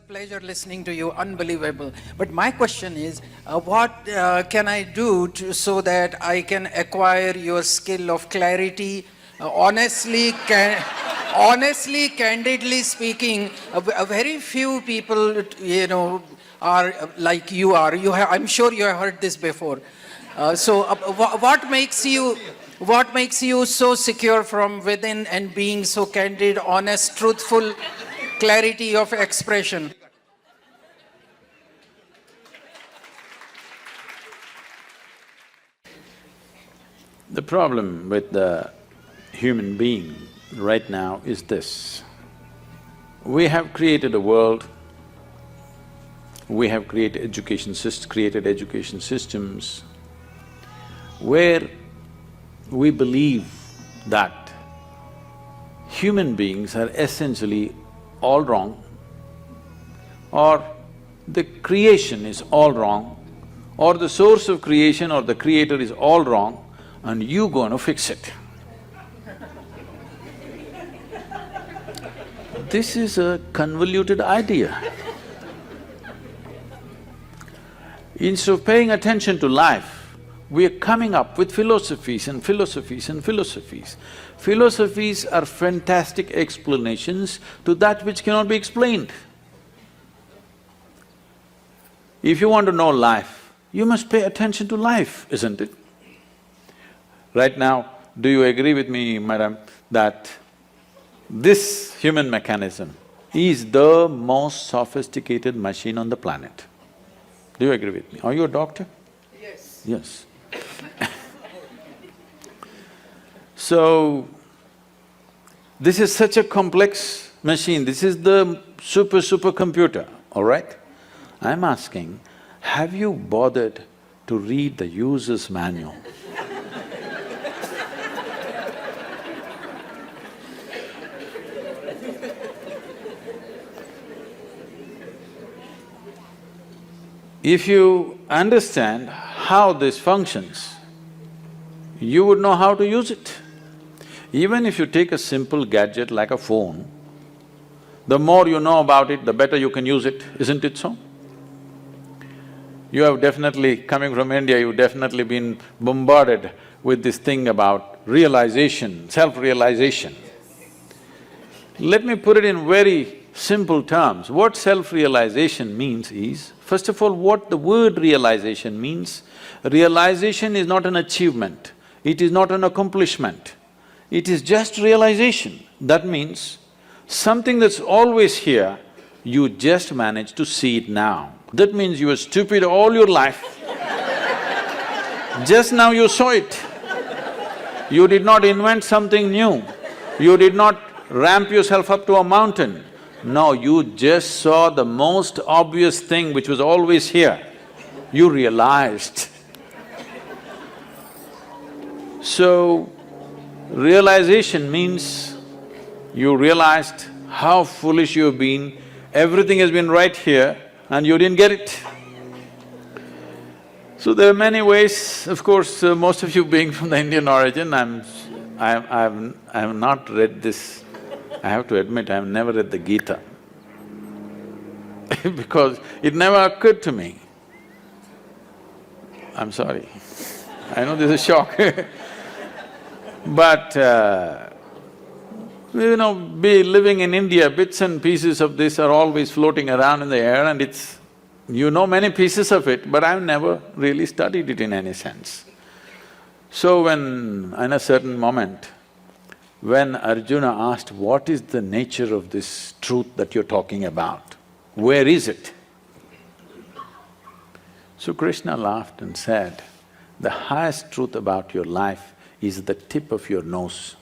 pleasure listening to you, unbelievable. But my question is, what can I do so that I can acquire your skill of clarity? Honestly, candidly speaking, a very few people, are like you are. I'm sure you have heard this before. What makes you so secure from within and being so candid, honest, truthful, clarity of expression? The problem with the human being right now is this. We have created a world, we have created education systems where we believe that human beings are essentially all wrong, or the creation is all wrong, or the source of creation or the creator is all wrong, and you gonna fix it. This is a convoluted idea. Instead of paying attention to life, we are coming up with philosophies and philosophies and philosophies. Philosophies are fantastic explanations to that which cannot be explained. If you want to know life, you must pay attention to life, isn't it? Right now, do you agree with me, madam, that this human mechanism is the most sophisticated machine on the planet? Do you agree with me? Are you a doctor? Yes. Yes. So, this is such a complex machine, this is the supercomputer, all right? I'm asking, have you bothered to read the user's manual? If you understand how this functions, you would know how to use it. Even if you take a simple gadget like a phone, the more you know about it, the better you can use it, isn't it so? You have definitely, coming from India, you've definitely been bombarded with this thing about realization, self-realization. Let me put it in very simple terms. What self-realization means is, first of all, what the word realization means. Realization is not an achievement, it is not an accomplishment, it is just realization. That means something that's always here, you just manage to see it now. That means you were stupid all your life, just now you saw it. You did not invent something new, you did not ramp yourself up to a mountain. No, you just saw the most obvious thing which was always here, you realized. So, realization means you realized how foolish you've been, everything has been right here and you didn't get it. So there are many ways, of course, most of you being from the Indian origin, I've not read this. I have to admit, I have never read the Gita because it never occurred to me. I'm sorry, I know this is a shock but living in India, bits and pieces of this are always floating around in the air and it's… you know many pieces of it, but I've never really studied it in any sense. So when, in a certain moment, when Arjuna asked, what is the nature of this truth that you're talking about? Where is it? So Krishna laughed and said, the highest truth about your life is the tip of your nose.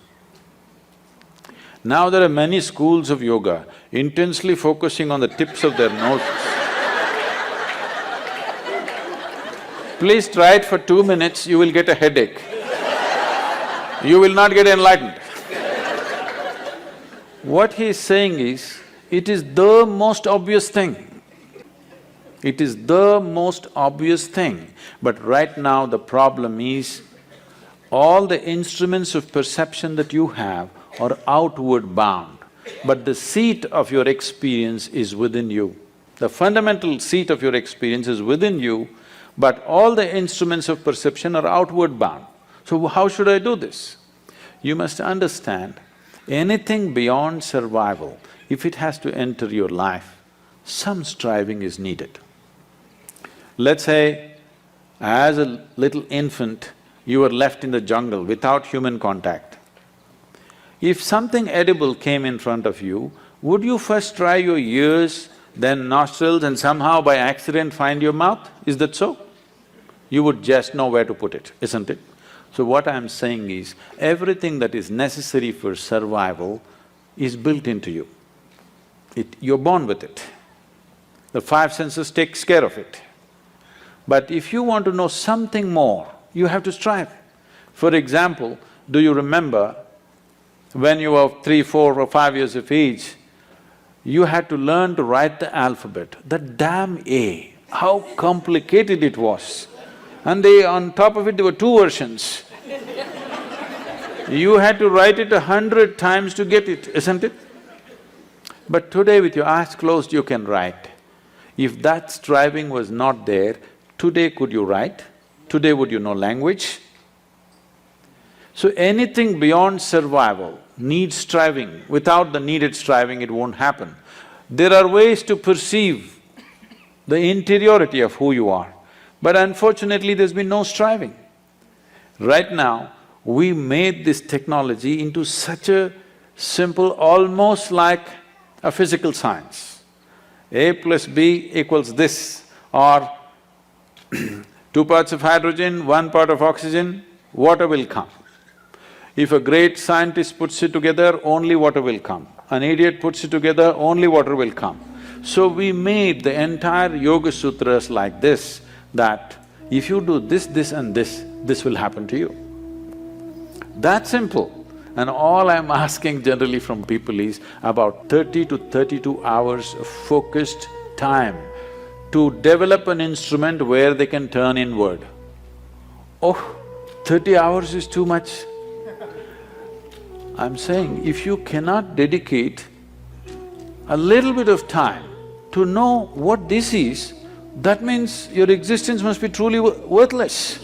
Now there are many schools of yoga intensely focusing on the tips of their noses. Please try it for 2 minutes, you will get a headache. You will not get enlightened. What he is saying is, it is the most obvious thing. It is the most obvious thing. But right now the problem is, all the instruments of perception that you have are outward bound, but the seat of your experience is within you. The fundamental seat of your experience is within you, but all the instruments of perception are outward bound. So how should I do this? You must understand, anything beyond survival, if it has to enter your life, some striving is needed. Let's say, as a little infant, you were left in the jungle without human contact. If something edible came in front of you, would you first try your ears, then nostrils, and somehow by accident find your mouth? Is that so? You would just know where to put it, isn't it? So what I'm saying is, everything that is necessary for survival is built into you. You're born with it. The five senses takes care of it. But if you want to know something more, you have to strive. For example, do you remember when you were 3, 4 or 5 years of age, you had to learn to write the alphabet. That damn A, how complicated it was. And on top of it, there were 2 versions. You had to write it 100 times to get it, isn't it? But today with your eyes closed, you can write. If that striving was not there, today could you write? Today would you know language? So anything beyond survival needs striving. Without the needed striving, it won't happen. There are ways to perceive the interiority of who you are, but unfortunately there's been no striving. Right now, we made this technology into such a simple, almost like a physical science. A plus B equals this, or 2 parts of hydrogen, 1 part of oxygen, water will come. If a great scientist puts it together, only water will come. An idiot puts it together, only water will come. So we made the entire Yoga Sutras like this, that if you do this, this and this will happen to you. That simple. And all I'm asking generally from people is about 30 to 32 hours of focused time to develop an instrument where they can turn inward. Oh, 30 hours is too much. I'm saying, if you cannot dedicate a little bit of time to know what this is, that means your existence must be truly worthless.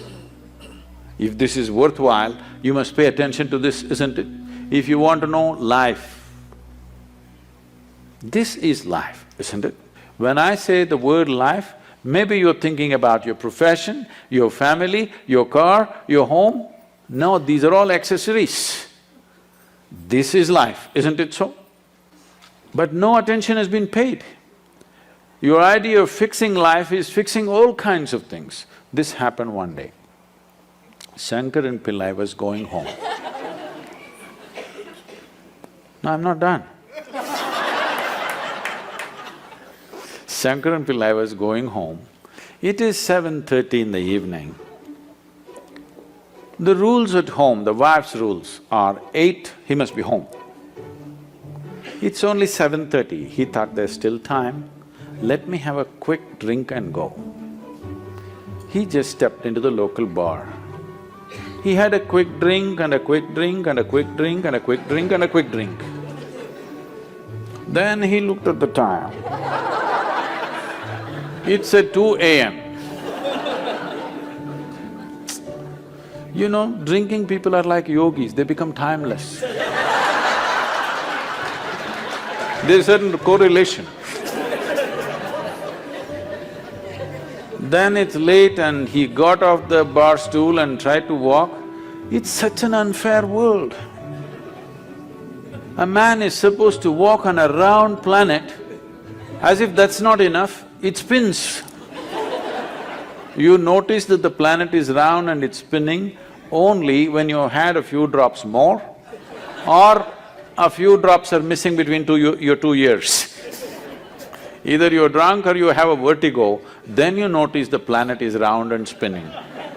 If this is worthwhile, you must pay attention to this, isn't it? If you want to know life, this is life, isn't it? When I say the word life, maybe you're thinking about your profession, your family, your car, your home. No, these are all accessories. This is life, isn't it so? But no attention has been paid. Your idea of fixing life is fixing all kinds of things. This happened one day. Sankaran Pillai was going home. No, I'm not done. Sankaran Pillai was going home. It is 7:30 in the evening. The rules at home, the wife's rules are 8, he must be home. It's only 7:30, he thought there's still time, let me have a quick drink and go. He just stepped into the local bar. He had a quick drink and a quick drink and a quick drink and a quick drink and a quick drink. Then he looked at the time. It's at 2 a.m. You know, drinking people are like yogis, they become timeless. There's a certain correlation. Then it's late and he got off the bar stool and tried to walk. It's such an unfair world. A man is supposed to walk on a round planet, as if that's not enough, it spins. You notice that the planet is round and it's spinning only when you had a few drops more, or a few drops are missing between your 2 ears. Either you're drunk or you have a vertigo, then you notice the planet is round and spinning.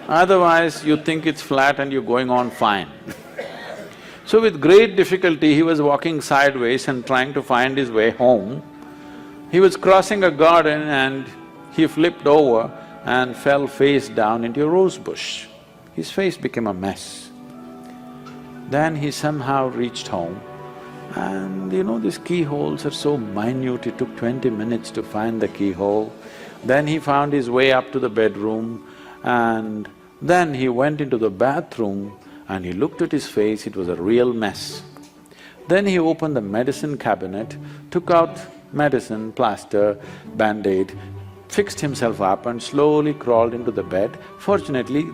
Otherwise, you think it's flat and you're going on fine. So with great difficulty, he was walking sideways and trying to find his way home. He was crossing a garden and he flipped over and fell face down into a rose bush. His face became a mess. Then he somehow reached home. And these keyholes are so minute, it took 20 minutes to find the keyhole. Then he found his way up to the bedroom, and then he went into the bathroom and he looked at his face, it was a real mess. Then he opened the medicine cabinet, took out medicine, plaster, band-aid, fixed himself up and slowly crawled into the bed. Fortunately,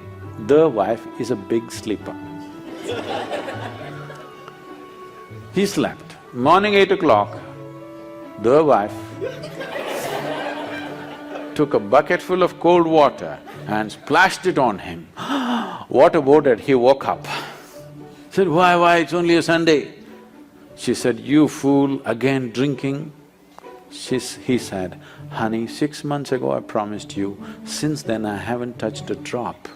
the wife is a big sleeper. He slept. Morning 8 o'clock, the wife took a bucket full of cold water and splashed it on him. Water boarded, he woke up. Said, why, it's only a Sunday. She said, you fool, again drinking? He said, honey, 6 months ago I promised you, since then I haven't touched a drop.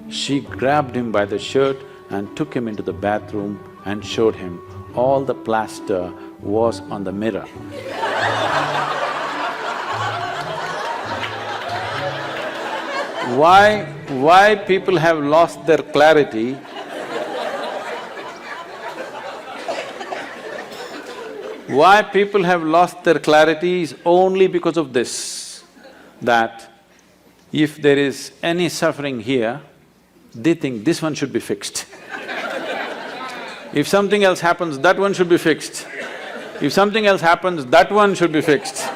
She grabbed him by the shirt and took him into the bathroom and showed him all the plaster was on the mirror. Why people have lost their clarity? Why people have lost their clarity is only because of this, that if there is any suffering here, they think this one should be fixed. If something else happens, that one should be fixed. If something else happens, that one should be fixed.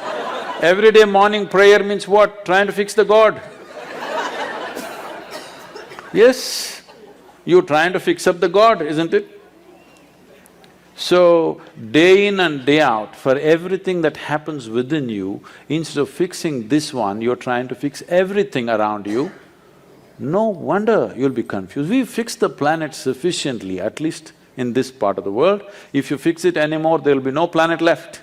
Everyday morning prayer means what? Trying to fix the God. Yes, you're trying to fix up the God, isn't it? So, day in and day out, for everything that happens within you, instead of fixing this one, you're trying to fix everything around you. No wonder you'll be confused. We've fixed the planet sufficiently, at least in this part of the world. If you fix it anymore, there'll be no planet left.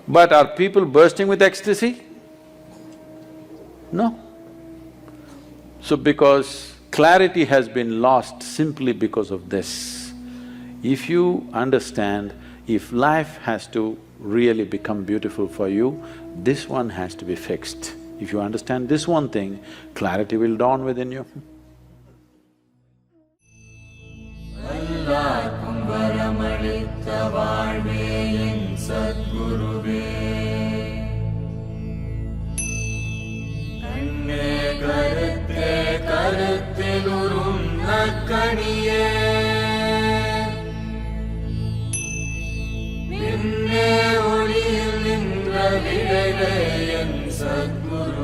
But are people bursting with ecstasy? No. So because clarity has been lost simply because of this. If you understand, if life has to really become beautiful for you, this one has to be fixed. If you understand this one thing, clarity will dawn within you. ஒளியில் நின்ற விளைவே என் சத்குரு